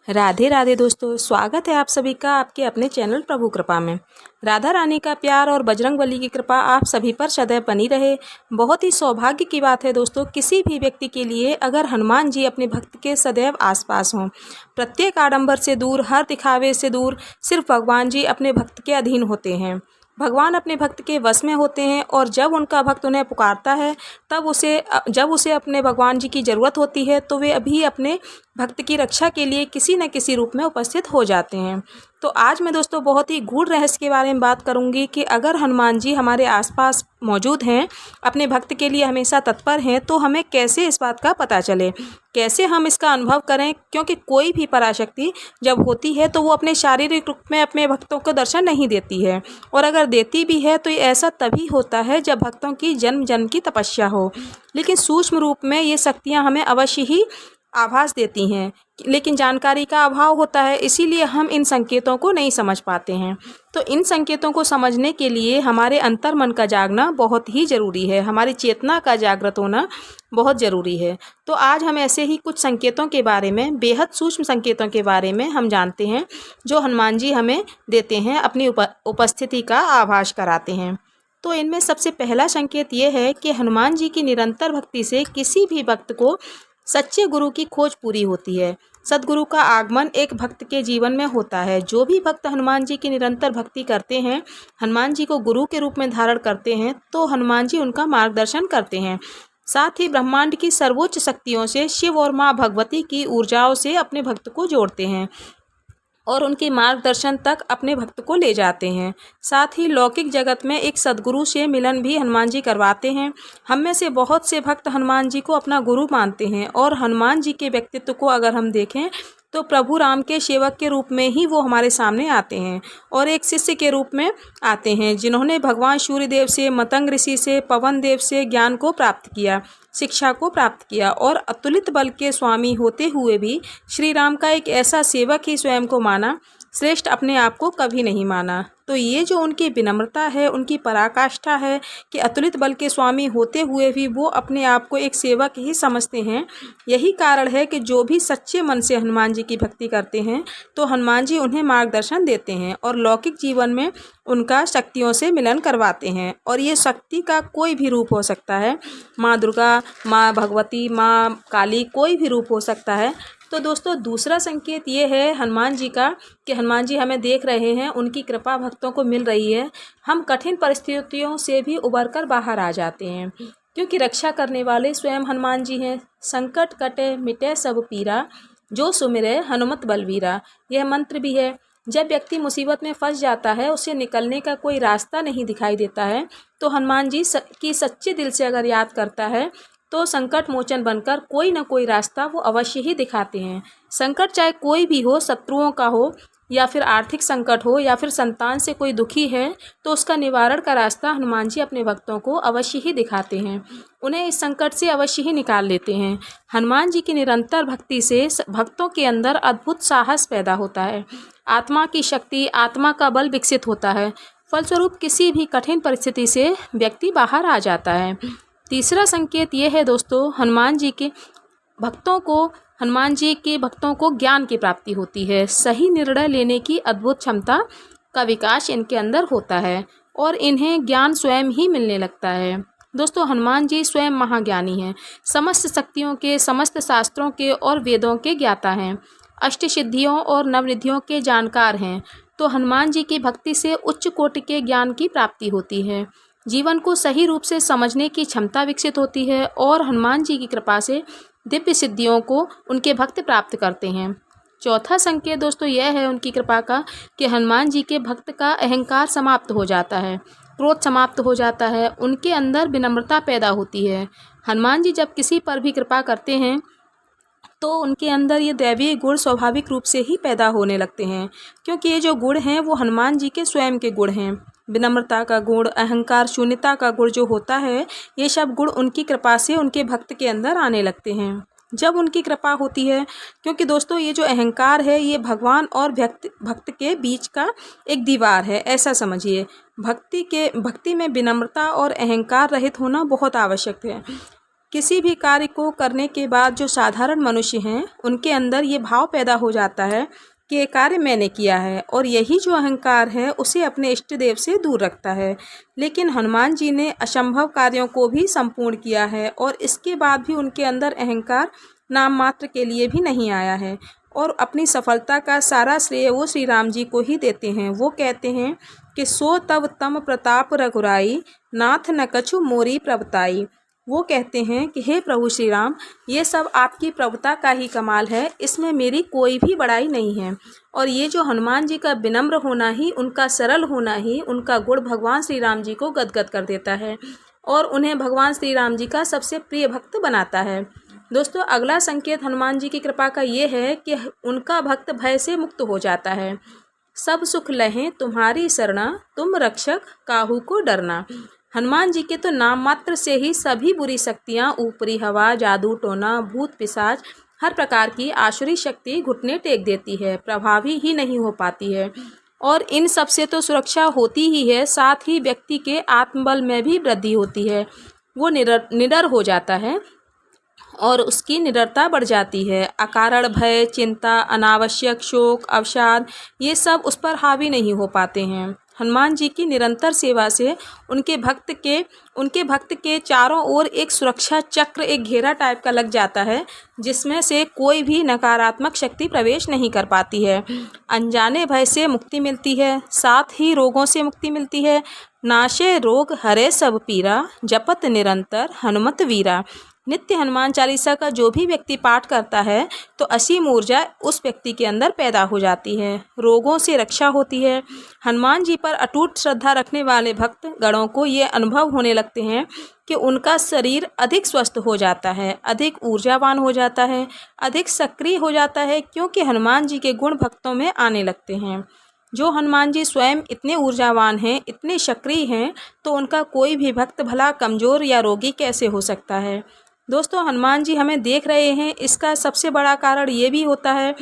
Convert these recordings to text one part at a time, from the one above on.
राधे राधे दोस्तों, स्वागत है आप सभी का आपके अपने चैनल प्रभु कृपा में। राधा रानी का प्यार और बजरंगबली की कृपा आप सभी पर सदैव बनी रहे। बहुत ही सौभाग्य की बात है दोस्तों, किसी भी व्यक्ति के लिए अगर हनुमान जी अपने भक्त के सदैव आसपास हों। प्रत्येक आडंबर से दूर, हर दिखावे से दूर सिर्फ भगवान जी अपने भक्त के अधीन होते हैं। भगवान अपने भक्त के वश में होते हैं और जब उनका भक्त उन्हें पुकारता है जब उसे अपने भगवान जी की ज़रूरत होती है तो वे अभी अपने भक्त की रक्षा के लिए किसी न किसी रूप में उपस्थित हो जाते हैं। तो आज मैं दोस्तों बहुत ही गूढ़ रहस्य के बारे में बात करूंगी कि अगर हनुमान जी हमारे आसपास मौजूद हैं, अपने भक्त के लिए हमेशा तत्पर हैं, तो हमें कैसे इस बात का पता चले, कैसे हम इसका अनुभव करें। क्योंकि कोई भी पराशक्ति जब होती है तो वो अपने शारीरिक रूप में अपने भक्तों को दर्शन नहीं देती है, और अगर देती भी है तो ये ऐसा तभी होता है जब भक्तों की जन्म जन्म की तपस्या हो। लेकिन सूक्ष्म रूप में ये शक्तियाँ हमें अवश्य ही आभास देती हैं, लेकिन जानकारी का अभाव होता है, इसीलिए हम इन संकेतों को नहीं समझ पाते हैं। तो इन संकेतों को समझने के लिए हमारे अंतर मन का जागना बहुत ही ज़रूरी है, हमारी चेतना का जागृत होना बहुत ज़रूरी है। तो आज हम ऐसे ही कुछ संकेतों के बारे में, बेहद सूक्ष्म संकेतों के बारे में हम जानते हैं, जो हनुमान जी हमें देते हैं, अपनी उपस्थिति का आभास कराते हैं। तो इनमें सबसे पहला संकेत ये है कि हनुमान जी की निरंतर भक्ति से किसी भी भक्त को सच्चे गुरु की खोज पूरी होती है। सद्गुरु का आगमन एक भक्त के जीवन में होता है। जो भी भक्त हनुमान जी की निरंतर भक्ति करते हैं, हनुमान जी को गुरु के रूप में धारण करते हैं, तो हनुमान जी उनका मार्गदर्शन करते हैं। साथ ही ब्रह्मांड की सर्वोच्च शक्तियों से, शिव और माँ भगवती की ऊर्जाओं से अपने भक्त को जोड़ते हैं और उनके मार्गदर्शन तक अपने भक्त को ले जाते हैं। साथ ही लौकिक जगत में एक सद्गुरु से मिलन भी हनुमान जी करवाते हैं। हम में से बहुत से भक्त हनुमान जी को अपना गुरु मानते हैं, और हनुमान जी के व्यक्तित्व को अगर हम देखें तो प्रभु राम के सेवक के रूप में ही वो हमारे सामने आते हैं, और एक शिष्य के रूप में आते हैं, जिन्होंने भगवान सूर्यदेव से, मतंग ऋषि से, पवन देव से ज्ञान को प्राप्त किया, शिक्षा को प्राप्त किया, और अतुलित बल के स्वामी होते हुए भी श्री राम का एक ऐसा सेवक ही स्वयं को माना, श्रेष्ठ अपने आप को कभी नहीं माना। तो ये जो उनकी विनम्रता है, उनकी पराकाष्ठा है कि अतुलित बल के स्वामी होते हुए भी वो अपने आप को एक सेवक ही समझते हैं। यही कारण है कि जो भी सच्चे मन से हनुमान जी की भक्ति करते हैं तो हनुमान जी उन्हें मार्गदर्शन देते हैं और लौकिक जीवन में उनका शक्तियों से मिलन करवाते हैं। और ये शक्ति का कोई भी रूप हो सकता है, माँ दुर्गा, माँ भगवती, माँ काली, कोई भी रूप हो सकता है। तो दोस्तों दूसरा संकेत ये है हनुमान जी का कि हनुमान जी हमें देख रहे हैं, उनकी कृपा भक्तों को मिल रही है। हम कठिन परिस्थितियों से भी उबर कर बाहर आ जाते हैं, क्योंकि रक्षा करने वाले स्वयं हनुमान जी हैं। संकट कटे मिटे सब पीरा, जो सुमिरे हनुमत बलवीरा, यह मंत्र भी है। जब व्यक्ति मुसीबत में फंस जाता है, उसे निकलने का कोई रास्ता नहीं दिखाई देता है, तो हनुमान जी की सच्चे दिल से अगर याद करता है तो संकट मोचन बनकर कोई ना कोई रास्ता वो अवश्य ही दिखाते हैं। संकट चाहे कोई भी हो, शत्रुओं का हो, या फिर आर्थिक संकट हो, या फिर संतान से कोई दुखी है, तो उसका निवारण का रास्ता हनुमान जी अपने भक्तों को अवश्य ही दिखाते हैं, उन्हें इस संकट से अवश्य ही निकाल लेते हैं। हनुमान जी की निरंतर भक्ति से भक्तों के अंदर अद्भुत साहस पैदा होता है, आत्मा की शक्ति, आत्मा का बल विकसित होता है। फलस्वरूप किसी भी कठिन परिस्थिति से व्यक्ति बाहर आ जाता है। तीसरा संकेत ये है दोस्तों, हनुमान जी के भक्तों को ज्ञान की प्राप्ति होती है। सही निर्णय लेने की अद्भुत क्षमता का विकास इनके अंदर होता है और इन्हें ज्ञान स्वयं ही मिलने लगता है। दोस्तों हनुमान जी स्वयं महाज्ञानी हैं, समस्त शक्तियों के, समस्त शास्त्रों के और वेदों के ज्ञाता हैं, अष्टसिद्धियों और नवनिधियों के जानकार हैं। तो हनुमान जी की भक्ति से उच्च कोटि के ज्ञान की प्राप्ति होती है, जीवन को सही रूप से समझने की क्षमता विकसित होती है, और हनुमान जी की कृपा से दिव्य सिद्धियों को उनके भक्त प्राप्त करते हैं। चौथा संकेत दोस्तों यह है उनकी कृपा का कि हनुमान जी के भक्त का अहंकार समाप्त हो जाता है, क्रोध समाप्त हो जाता है, उनके अंदर विनम्रता पैदा होती है। हनुमान जी जब किसी पर भी कृपा करते हैं तो उनके अंदर ये दैवीय गुण स्वाभाविक रूप से ही पैदा होने लगते हैं, क्योंकि ये जो गुण हैं वो हनुमान जी के स्वयं के गुण हैं। विनम्रता का गुण, अहंकार शून्यता का गुण जो होता है, ये सब गुण उनकी कृपा से उनके भक्त के अंदर आने लगते हैं जब उनकी कृपा होती है। क्योंकि दोस्तों ये जो अहंकार है, ये भगवान और भक्त के बीच का एक दीवार है, ऐसा समझिए। भक्ति में विनम्रता और अहंकार रहित होना बहुत आवश्यक है, किसी भी कार्य को करने के बाद जो साधारण मनुष्य हैं उनके अंदर ये भाव पैदा हो जाता है कि ये कार्य मैंने किया है, और यही जो अहंकार है उसे अपने इष्ट देव से दूर रखता है। लेकिन हनुमान जी ने असंभव कार्यों को भी संपूर्ण किया है, और इसके बाद भी उनके अंदर अहंकार नाम मात्र के लिए भी नहीं आया है, और अपनी सफलता का सारा श्रेय वो श्री राम जी को ही देते हैं। वो कहते हैं कि सो तव तम प्रताप रघुराई, नाथ न कछु मोरी प्रभुताई। वो कहते हैं कि हे प्रभु श्री राम, ये सब आपकी प्रभुता का ही कमाल है, इसमें मेरी कोई भी बड़ाई नहीं है। और ये जो हनुमान जी का विनम्र होना ही, उनका सरल होना ही, उनका गुण भगवान श्री राम जी को गदगद कर देता है और उन्हें भगवान श्री राम जी का सबसे प्रिय भक्त बनाता है। दोस्तों, अगला संकेत हनुमान जी की कृपा का ये है कि उनका भक्त भय से मुक्त हो जाता है। सब सुख लहें तुम्हारी शरणा, तुम रक्षक काहू को डरना। हनुमान जी के तो नाम मात्र से ही सभी बुरी शक्तियाँ, ऊपरी हवा, जादू टोना, भूत पिशाच, हर प्रकार की आसुरी शक्ति घुटने टेक देती है, प्रभावी ही नहीं हो पाती है। और इन सब से तो सुरक्षा होती ही है, साथ ही व्यक्ति के आत्मबल में भी वृद्धि होती है। वो निडर हो जाता है और उसकी निडरता बढ़ जाती है। अकारण भय, चिंता, अनावश्यक शोक, अवसाद, ये सब उस पर हावी नहीं हो पाते हैं। हनुमान जी की निरंतर सेवा से उनके भक्त के चारों ओर एक सुरक्षा चक्र, एक घेरा टाइप का लग जाता है, जिसमें से कोई भी नकारात्मक शक्ति प्रवेश नहीं कर पाती है। अनजाने भय से मुक्ति मिलती है, साथ ही रोगों से मुक्ति मिलती है। नाशे रोग हरे सब पीरा, जपत निरंतर हनुमत वीरा। नित्य हनुमान चालीसा का जो भी व्यक्ति पाठ करता है तो असीम ऊर्जा उस व्यक्ति के अंदर पैदा हो जाती है, रोगों से रक्षा होती है। हनुमान जी पर अटूट श्रद्धा रखने वाले भक्त गणों को ये अनुभव होने लगते हैं कि उनका शरीर अधिक स्वस्थ हो जाता है, अधिक ऊर्जावान हो जाता है, अधिक सक्रिय हो जाता है, क्योंकि हनुमान जी के गुण भक्तों में आने लगते हैं। जो हनुमान जी स्वयं इतने ऊर्जावान हैं, इतने सक्रिय हैं, तो उनका कोई भी भक्त भला कमज़ोर या रोगी कैसे हो सकता है। दोस्तों, हनुमान जी हमें देख रहे हैं, इसका सबसे बड़ा कारण ये भी होता है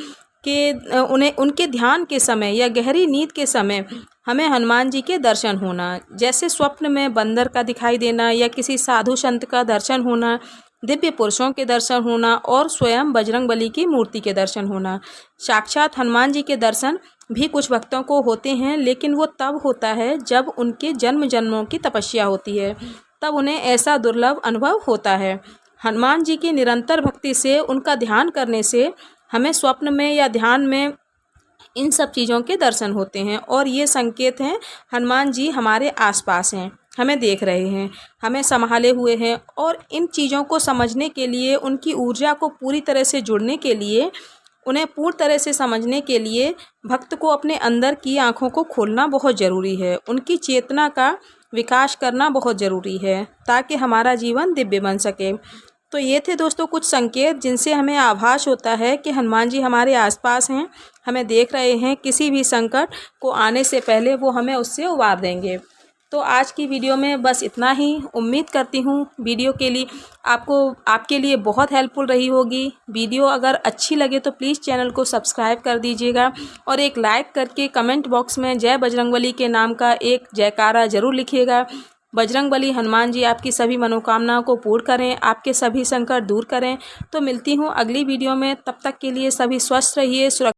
कि उनके ध्यान के समय या गहरी नींद के समय हमें हनुमान जी के दर्शन होना, जैसे स्वप्न में बंदर का दिखाई देना या किसी साधु संत का दर्शन होना, दिव्य पुरुषों के दर्शन होना और स्वयं बजरंगबली की मूर्ति के दर्शन होना। साक्षात हनुमान जी के दर्शन भी कुछ भक्तों को होते हैं, लेकिन वो तब होता है जब उनके जन्म जन्मों की तपस्या होती है, तब उन्हें ऐसा दुर्लभ अनुभव होता है। हनुमान जी की निरंतर भक्ति से, उनका ध्यान करने से हमें स्वप्न में या ध्यान में इन सब चीज़ों के दर्शन होते हैं, और ये संकेत हैं हनुमान जी हमारे आसपास हैं, हमें देख रहे हैं, हमें संभाले हुए हैं। और इन चीज़ों को समझने के लिए, उनकी ऊर्जा को पूरी तरह से जुड़ने के लिए, उन्हें पूर्ण तरह से समझने के लिए भक्त को अपने अंदर की आँखों को खोलना बहुत ज़रूरी है, उनकी चेतना का विकास करना बहुत ज़रूरी है, ताकि हमारा जीवन दिव्य बन सके। तो ये थे दोस्तों कुछ संकेत जिनसे हमें आभास होता है कि हनुमान जी हमारे आसपास हैं, हमें देख रहे हैं, किसी भी संकट को आने से पहले वो हमें उससे उबार देंगे। तो आज की वीडियो में बस इतना ही। उम्मीद करती हूँ वीडियो के लिए आपके लिए बहुत हेल्पफुल रही होगी। वीडियो अगर अच्छी लगे तो प्लीज़ चैनल को सब्सक्राइब कर दीजिएगा, और एक लाइक करके कमेंट बॉक्स में जय बजरंगबली के नाम का एक जयकारा ज़रूर लिखिएगा। बजरंगबली हनुमान जी आपकी सभी मनोकामनाओं को पूर्ण करें, आपके सभी संकट दूर करें। तो मिलती हूँ अगली वीडियो में, तब तक के लिए सभी स्वस्थ रहिए, सुरक्षित